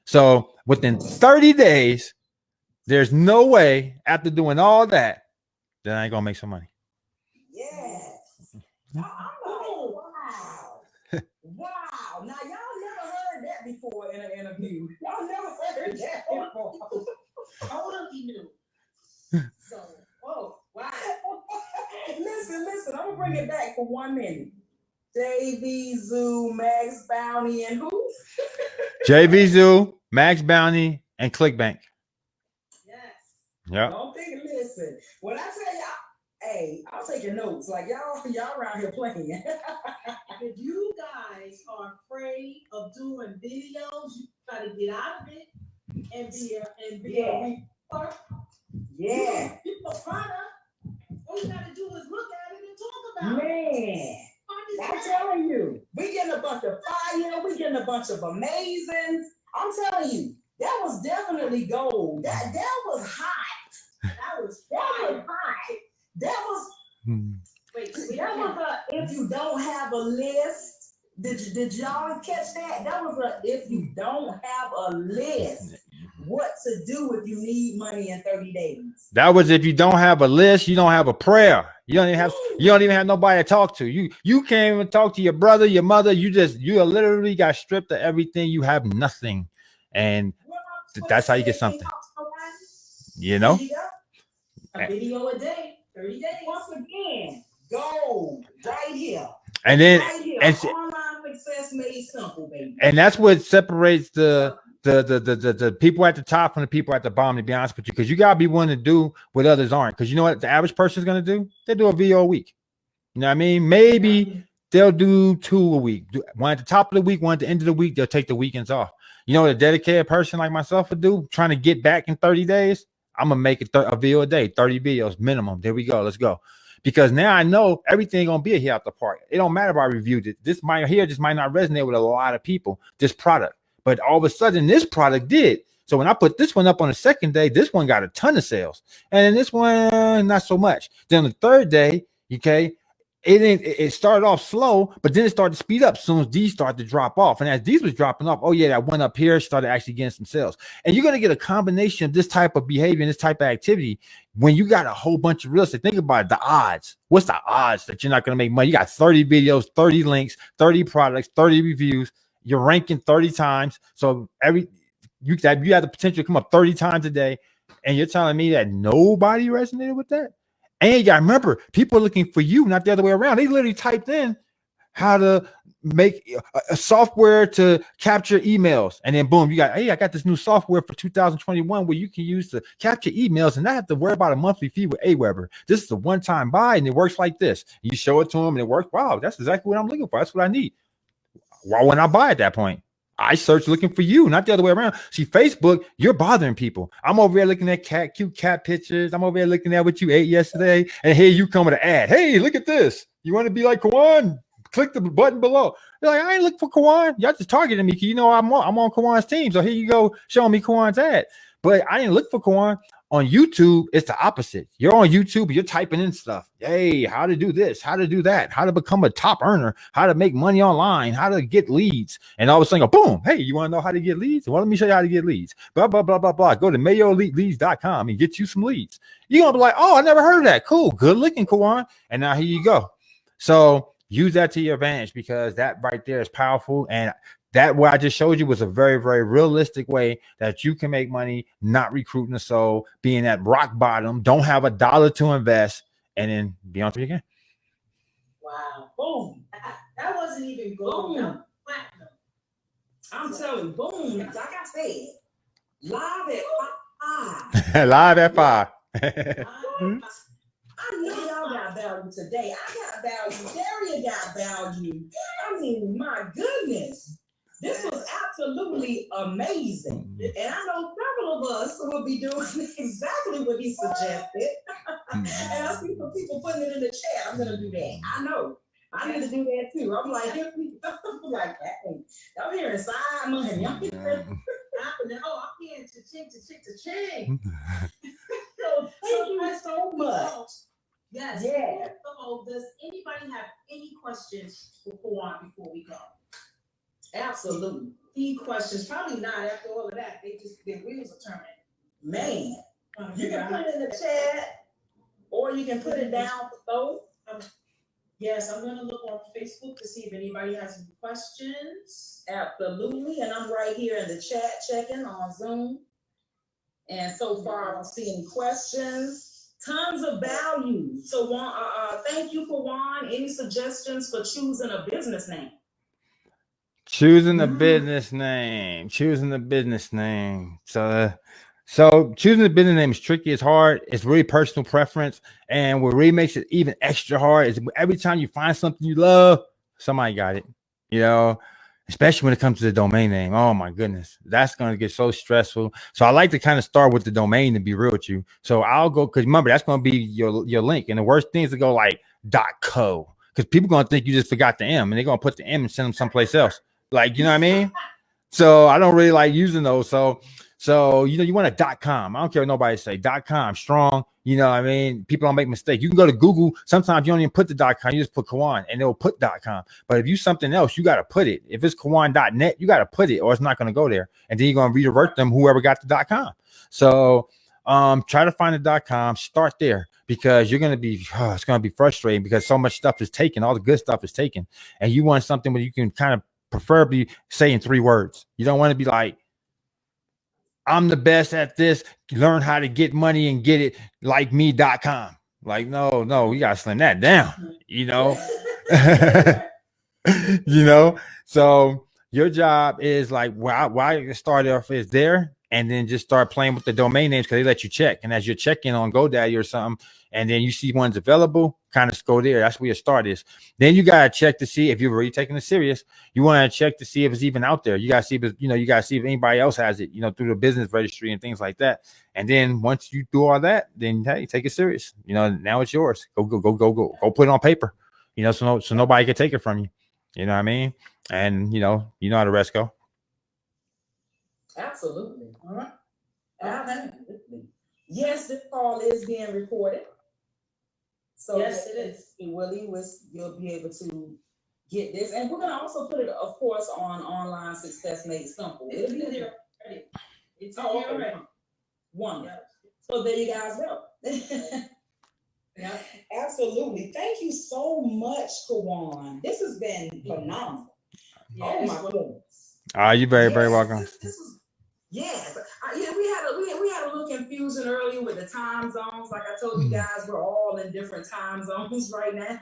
So within 30 days, there's no way after doing all that I ain't gonna make some money. Yes. I'm like, wow. Wow. Now, y'all never heard that before in an interview. Y'all never heard that before. Hold on, he knew. So, oh, wow. Listen, I'm gonna bring it back for 1 minute. JVZoo, Max Bounty, and who? JVZoo, Max Bounty, and ClickBank. Yes. Yeah. Don't think, listen. When I tell y'all, hey, I'll take your notes. Like y'all around here playing. If you guys are afraid of doing videos, you gotta get out of it and be a report. Yeah. People product. All you gotta do is look at it and talk about it. Man. I'm telling you, we getting a bunch of fire, we getting a bunch of amazings. I'm telling you, that was definitely gold. That was hot. That was hot. That was Wait, that was a if you don't have a list. Did y'all catch that? That was a if you don't have a list, what to do if you need money in 30 days. That was if you don't have a list, you don't have a prayer. You don't even have nobody to talk to. You can't even talk to your brother, your mother. You literally got stripped of everything. You have nothing. And that's how you get something. You know? A video a day, 30 days. Once again, gold right here. And then right here. Online success made simple, baby. And that's what separates the people at the top from the people at the bottom, to be honest with you, because you gotta be willing to do what others aren't. Because you know what the average person is gonna do? They do a video a week. You know what I mean? Maybe they'll do 2 a week. One at the top of the week, one at the end of the week. They'll take the weekends off. You know what a dedicated person like myself would do? Trying to get back in 30 days. I'm gonna make a video a day, 30 videos minimum. There we go. Let's go. Because now I know everything gonna be a hit out the park. It don't matter if I reviewed it. This might not resonate with a lot of people. This product. But all of a sudden, this product did. So when I put this one up on the second day, this one got a ton of sales. And then this one, not so much. Then the third day, okay, it started off slow, but then it started to speed up as soon as these started to drop off. And as these was dropping off, oh yeah, that one up here started actually getting some sales. And you're going to get a combination of this type of behavior and this type of activity when you got a whole bunch of real estate. Think about it, the odds. What's the odds that you're not going to make money? You got 30 videos, 30 links, 30 products, 30 reviews. You're ranking 30 times. So you have the potential to come up 30 times a day. And you're telling me that nobody resonated with that? And you got to remember, people are looking for you, not the other way around. They literally typed in how to make a software to capture emails. And then boom, I got this new software for 2021 where you can use to capture emails and not have to worry about a monthly fee with Aweber. This is a one-time buy and it works like this. You show it to them and it works. Wow, that's exactly what I'm looking for. That's what I need. Why wouldn't I buy at that point? I search looking for you, not the other way around. See, Facebook, you're bothering people. I'm over there looking at cute cat pictures. I'm over there looking at what you ate yesterday. And here you come with an ad. Hey, look at this. You want to be like Caujuan? Click the button below. They're like, I ain't looking for Caujuan. Y'all just targeting me because you know I'm on Caujuan's team. So here you go, showing me Caujuan's ad. But I didn't look for Caujuan. On YouTube, it's the opposite. You're on YouTube, you're typing in stuff. Hey, how to do this, how to do that, how to become a top earner, how to make money online, how to get leads. And all of a sudden, boom, hey, you want to know how to get leads? Well, let me show you how to get leads. Blah, blah, blah, blah, blah. Go to mayoleads.com and get you some leads. You're going to be like, oh, I never heard of that. Cool. Good looking, Caujuan. And now here you go. So use that to your advantage because that right there is powerful. And that what I just showed you was a very, very realistic way that you can make money, not recruiting a soul, being at rock bottom, don't have $1 to invest, and then be on to you again. Wow. Boom. That wasn't even gold. That platinum. I'm telling you, boom. Like I said, live at 5. Live at 5. I know y'all got value today. I got value. Daria got value. I mean, my goodness. This was absolutely amazing. And I know several of us will be doing exactly what he suggested. And I see some people putting it in the chat. I'm going to do that. I know. I need to do that too. I'm like, I'm like, I'm hearing side money. I'm hearing, I'm hearing cha-ching. So thank you so much. Yes. Yeah. So, does anybody have any questions for Caujuan before we go? Absolutely. Any questions? Probably not after all of that. Their wheels are turning. Man, you can put it in the chat or you can put it down below. Yes, I'm going to look on Facebook to see if anybody has any questions. Absolutely. And I'm right here in the chat checking on Zoom. And so far, I don't see any questions. Tons of value. So, thank you, Caujuan. Any suggestions for choosing a business name? Choosing a business name. So choosing a business name is tricky. It's hard. It's really personal preference. And what really makes it even extra hard is every time you find something you love, somebody got it. You know, especially when it comes to the domain name. Oh my goodness, that's going to get so stressful. So I like to kind of start with the domain, to be real with you. So I'll go, because remember, that's going to be your link. And the worst thing is to go like .co, because people are going to think you just forgot the M and they're going to put the M and send them someplace else. Like, you know what I mean? So I don't really like using those. So you want a .com. I don't care what nobody say. .com strong. You know what I mean? People don't make mistakes. You can go to Google. Sometimes you don't even put the .com. You just put Caujuan and they'll put .com. But if you something else, you got to put it. If it's Caujuan.net, you got to put it or it's not going to go there. And then you're going to redirect them, whoever got the .com. So try to find the .com. Start there because you're going to be, it's going to be frustrating because so much stuff is taken. All the good stuff is taken. And you want something where you can kind of preferably say in 3 words. You don't want to be like, I'm the best at this. Learn how to get money and get it like me.com. Like, no, we gotta slim that down, you know. You know, so your job is like why you start off is there and then just start playing with the domain names because they let you check. And as you're checking on GoDaddy or something, and then you see one's available, kind of go there. That's where your start is. Then you gotta check to see if you're really taking it serious. You want to check to see if it's even out there. You gotta see if it's, you gotta see if anybody else has it, through the business registry and things like that. And then once you do all that, then hey, take it serious. Now it's yours. Go put it on paper. So nobody can take it from you. You know what I mean? And you know how the rest go. Absolutely. All right. Absolutely. Yes, this call is being recorded. So yes, it is. Willie, you'll be able to get this. And we're going to also put it, of course, on Online Success Made Simple. It's here already. It's here already. Wonderful. Yep. So there you guys go. Yeah, absolutely. Thank you so much, Caujuan. This has been phenomenal. Yeah, oh my goodness. You're very, very welcome. This was, we had a little confusion earlier with the time zones. Like I told you guys, we're all in different time zones right now.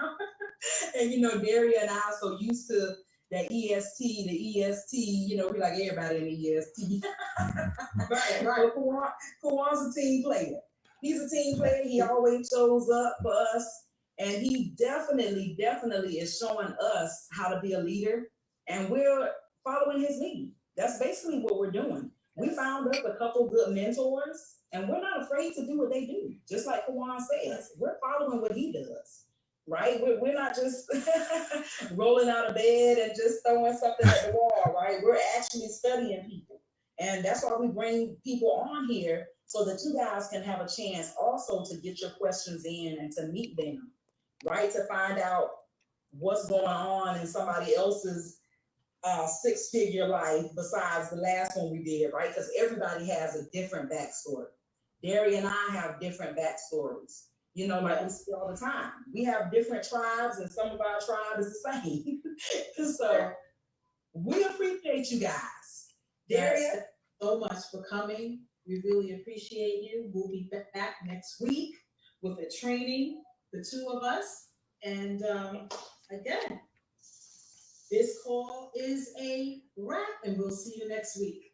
And Daria and I are so used to the EST, we're like everybody in the EST. Right. Caujuan's a team player. He's a team player. He always shows up for us. And he definitely is showing us how to be a leader. And we're following his lead. That's basically what we're doing. We found us a couple good mentors, and we're not afraid to do what they do. Just like Caujuan says, we're following what he does, right? We're not just rolling out of bed and just throwing something at the wall, right? We're actually studying people. And that's why we bring people on here so that you guys can have a chance also to get your questions in and to meet them, right? To find out what's going on in somebody else's six-figure life besides the last one we did, right? Because everybody has a different backstory. Daria and I have different backstories. You know, like we see all the time. We have different tribes, and some of our tribe is the same. So we appreciate you guys. Daria, so much for coming. We really appreciate you. We'll be back next week with a training, the two of us. And again, this call is a wrap, and we'll see you next week.